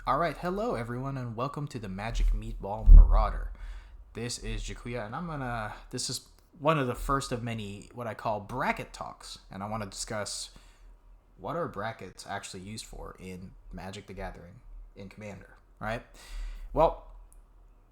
All right, hello everyone, and welcome to the Magic Meatball Marauder. This is Jakuya, and This is one of the first of many what I call bracket talks, and I want to discuss what are brackets actually used for in Magic the Gathering in Commander, right? Well,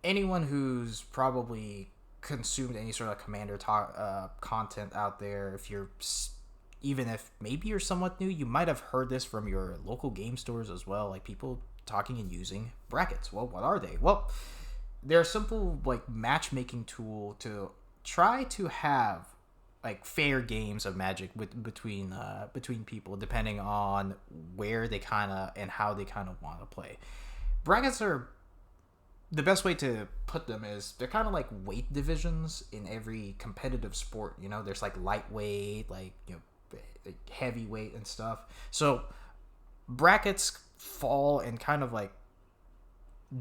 anyone who's probably consumed any sort of Commander talk, content out there, even if maybe you're somewhat new, you might have heard this from your local game stores as well, like people talking and using brackets. Well, what are they? Well, they're a simple like matchmaking tool to try to have like fair games of Magic between people, depending on where they kind of and how they kind of want to play. Brackets are the best way to put them is they're kind of like weight divisions in every competitive sport. You know, there's like lightweight, heavyweight and stuff. So brackets fall and kind of like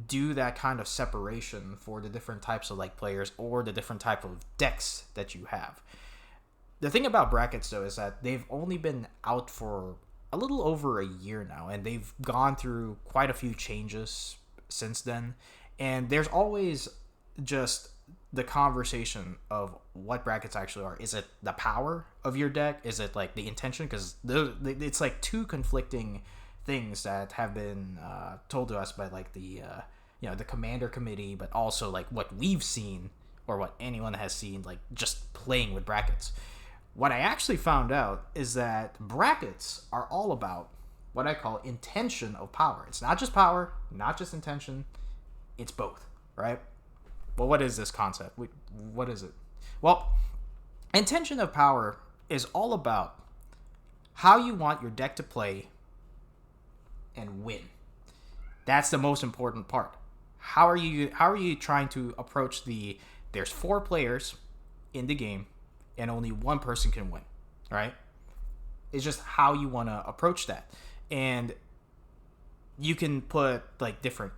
do that kind of separation for the different types of like players or the different type of decks that you have. The thing about brackets though is that they've only been out for a little over a year now, and they've gone through quite a few changes since then, and there's always just the conversation of what brackets actually are. Is it the power of your deck? Is it like the intention? Because it's like two conflicting things that have been told to us by like the commander committee, but also like what we've seen or what anyone has seen, like just playing with brackets. What I actually found out is that brackets are all about what I call intention of power. It's not just power, not just intention, it's both, right? Well, what is this concept? What is it? Well, intention of power is all about how you want your deck to play and win. That's the most important part. How are you trying to approach there's 4 players in the game and only one person can win, right? It's just how you want to approach that. And you can put like different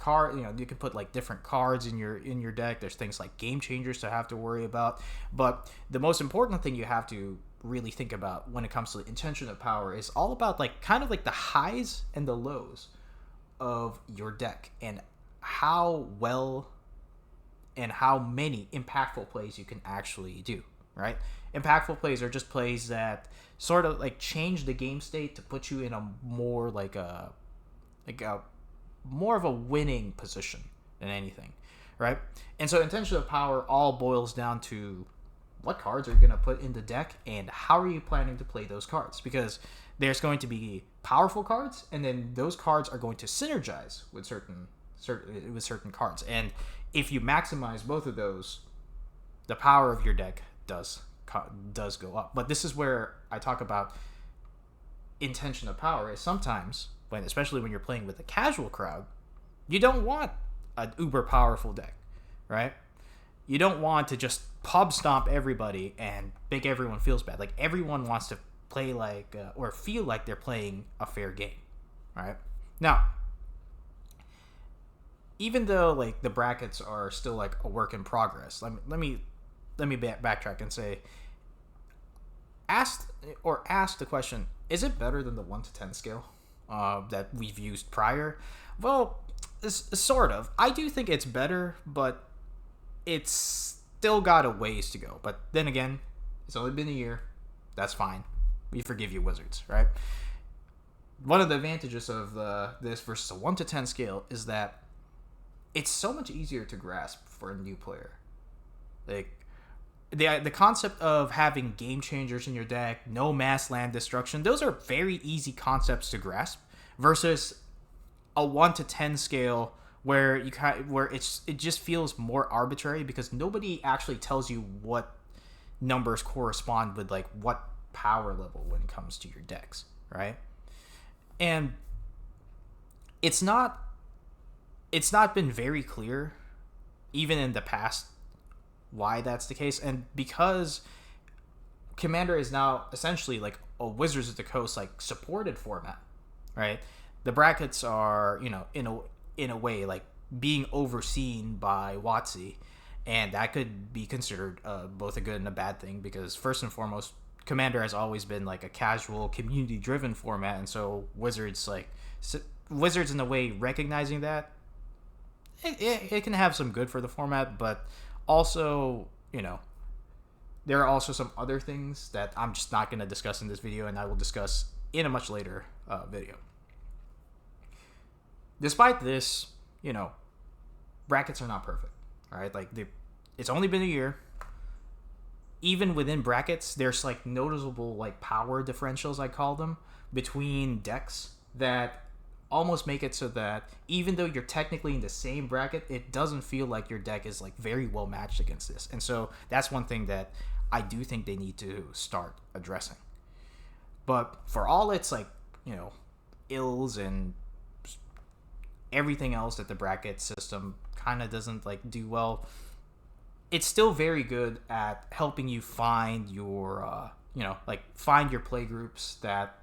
you can put like different cards in your deck. There's things like game changers to have to worry about, but the most important thing you have to really think about when it comes to the intention of power is all about like kind of like the highs and the lows of your deck and how well and how many impactful plays you can actually do, right? Impactful plays are just plays that sort of like change the game state to put you in a more like a more of a winning position than anything, right? And so intention of power all boils down to what cards are you going to put in the deck and how are you planning to play those cards, because there's going to be powerful cards and then those cards are going to synergize with certain cards, and if you maximize both of those, the power of your deck does go up. But this is where I talk about intention of power is sometimes especially when you're playing with a casual crowd, you don't want an uber powerful deck, right? You don't want to just pub stomp everybody and make everyone feels bad. Like everyone wants to play like or feel like they're playing a fair game, right? Now, even though like the brackets are still like a work in progress, let me backtrack and say, ask the question: is it better than the 1 to 10 scale that we've used prior? Well, sort of. I do think it's better, but it's still got a ways to go. But then again, it's only been a year. That's fine. We forgive you, Wizards, right? One of the advantages of this versus a 1 to 10 scale is that it's so much easier to grasp for a new player. Like the concept of having game changers in your deck, no mass land destruction, those are very easy concepts to grasp versus a 1 to 10 scale where it just feels more arbitrary because nobody actually tells you what numbers correspond with like what power level when it comes to your decks, right? And it's not been very clear even in the past why that's the case, and because Commander is now essentially like a Wizards of the Coast like supported format, right? The brackets are, in a way like being overseen by WotC, and that could be considered both a good and a bad thing, because first and foremost, Commander has always been like a casual community driven format, and so Wizards like Wizards, in a way, recognizing that, it can have some good for the format, but also, there are also some other things that I'm just not going to discuss in this video, and I will discuss in a much later video. Despite this, brackets are not perfect. All right, like it's only been a year. Even within brackets, there's like noticeable like power differentials, I call them, between decks that almost make it so that even though you're technically in the same bracket, it doesn't feel like your deck is like very well matched against this. And so that's one thing that I do think they need to start addressing. But for all its like, ills and everything else that the bracket system kind of doesn't like do well, it's still very good at helping you find your find your play groups that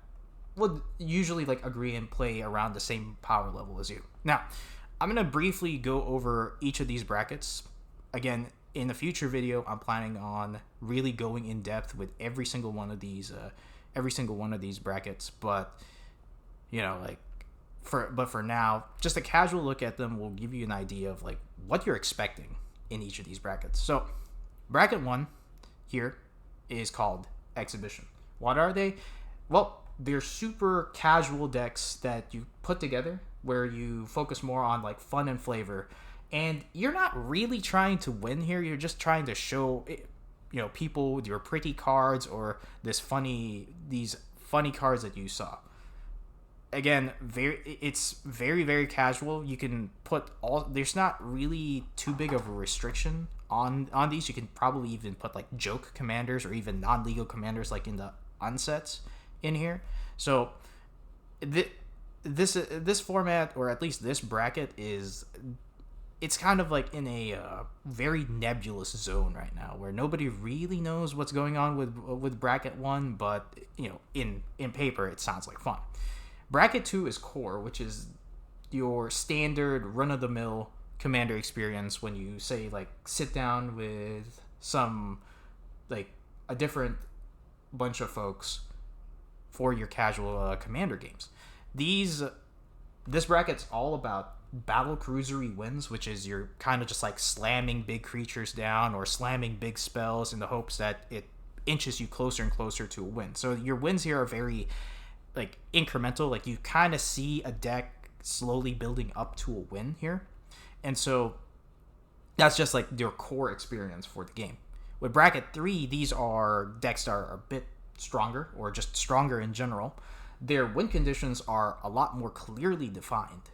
would usually like agree and play around the same power level as you. Now, I'm gonna briefly go over each of these brackets. Again, in a future video, I'm planning on really going in depth with every single one of these brackets. But for now, just a casual look at them will give you an idea of like what you're expecting in each of these brackets. So, bracket 1 here is called Exhibition. What are they? Well, they're super casual decks that you put together where you focus more on like fun and flavor, and you're not really trying to win here. You're just trying to show people your pretty cards or these funny cards that you saw. Again, it's very, very casual. You can put there's not really too big of a restriction on these. You can probably even put like joke commanders or even non-legal commanders like in the unsets in here. So this format, or at least this bracket, it's kind of like in a very nebulous zone right now where nobody really knows what's going on with bracket 1, but in paper it sounds like fun. Bracket 2 is Core, which is your standard run-of-the-mill commander experience when you say like sit down with some like a different bunch of folks for your casual commander games. This bracket's all about battle cruisery wins, which is you're kind of just like slamming big creatures down or slamming big spells in the hopes that it inches you closer and closer to a win. So your wins here are very like incremental. Like you kind of see a deck slowly building up to a win here, and so that's just like your core experience for the game. With bracket 3, these are decks that are a bit stronger, or just stronger in general. Their win conditions are a lot more clearly defined,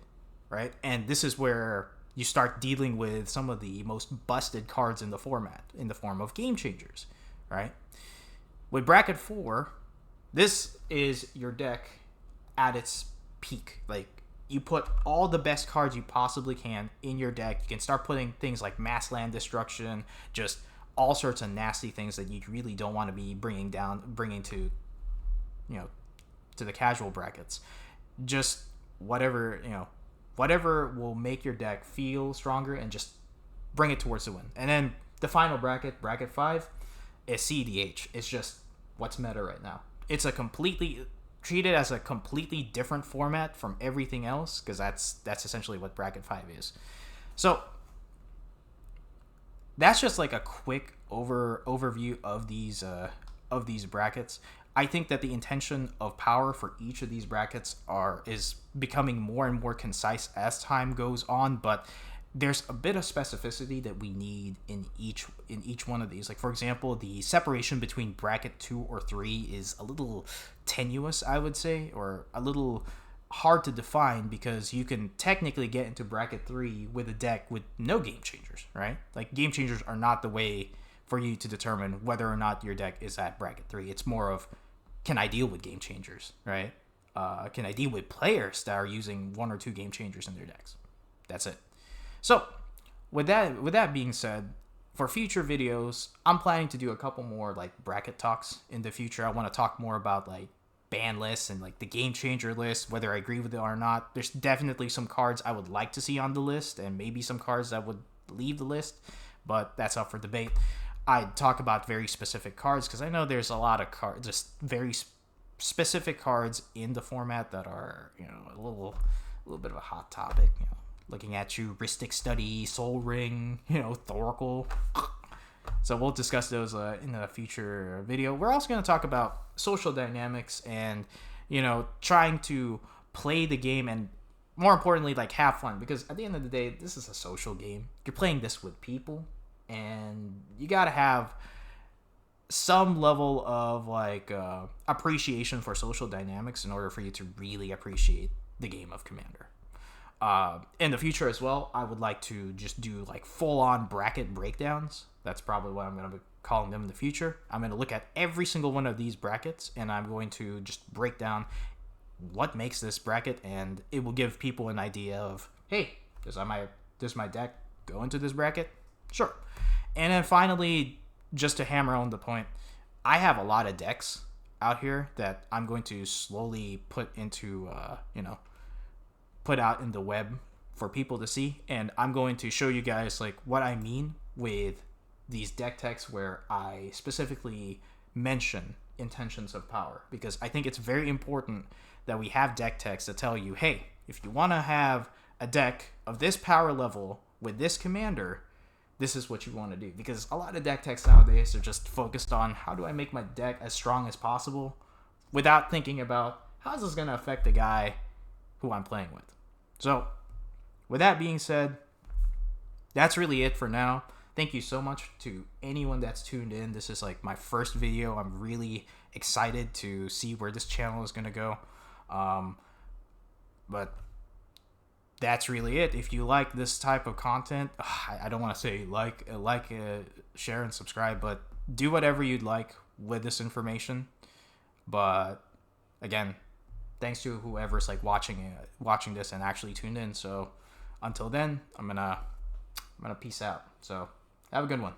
right? And this is where you start dealing with some of the most busted cards in the format in the form of game changers, right? With bracket 4, this is your deck at its peak. Like, you put all the best cards you possibly can in your deck. You can start putting things like mass land destruction, just all sorts of nasty things that you really don't want to be bringing to the casual brackets. Just whatever will make your deck feel stronger and just bring it towards the win. And then the final bracket, bracket 5, is EDH. It's just what's meta right now. It's treated as a completely different format from everything else, because that's essentially what bracket 5 is. So that's just like a quick overview of these brackets. I think that the intention of power for each of these brackets is becoming more and more concise as time goes on, but there's a bit of specificity that we need in each one of these. Like, for example, the separation between bracket 2 or 3 is a little tenuous, I would say, or a little hard to define, because you can technically get into bracket 3 with a deck with no game changers, right? Like, game changers are not the way for you to determine whether or not your deck is at bracket 3. It's more of, can I deal with game changers, right? Can I deal with players that are using 1 or 2 game changers in their decks? That's it. So, with that being said, for future videos, I'm planning to do a couple more like bracket talks in the future. I want to talk more about like ban lists and like the game changer list, whether I agree with it or not. There's definitely some cards I would like to see on the list, and maybe some cards that would leave the list, but that's up for debate. I'd talk about very specific cards, because I know there's a lot of cards, just very specific cards in the format that are, a little bit of a hot topic. Looking at you, Ristic Study, Soul Ring, Thoracle. So we'll discuss those in a future video. We're also going to talk about social dynamics and, trying to play the game and, more importantly, like, have fun. Because at the end of the day, this is a social game. You're playing this with people, and you got to have some level of, like, appreciation for social dynamics in order for you to really appreciate the game of Commander. In the future as well, I would like to just do like full-on bracket breakdowns. That's probably what I'm going to be calling them in the future. I'm going to look at every single one of these brackets, and I'm going to just break down what makes this bracket, and it will give people an idea of, hey, does my deck go into this bracket? Sure. And then finally, just to hammer on the point, I have a lot of decks out here that I'm going to slowly put into, put out in the web for people to see, and I'm going to show you guys like what I mean with these deck techs where I specifically mention intentions of power, because I think it's very important that we have deck techs that tell you, hey, if you want to have a deck of this power level with this commander, this is what you want to do. Because a lot of deck techs nowadays are just focused on how do I make my deck as strong as possible without thinking about how is this going to affect the guy who I'm playing with. So, with that being said, that's really it for now. Thank you so much to anyone that's tuned in. This is like my first video. I'm really excited to see where this channel is going to go. But that's really it. If you like this type of content, I don't want to say share, and subscribe, but do whatever you'd like with this information. But again, thanks to whoever's like watching this and actually tuned in. So until then, I'm gonna peace out. So have a good one.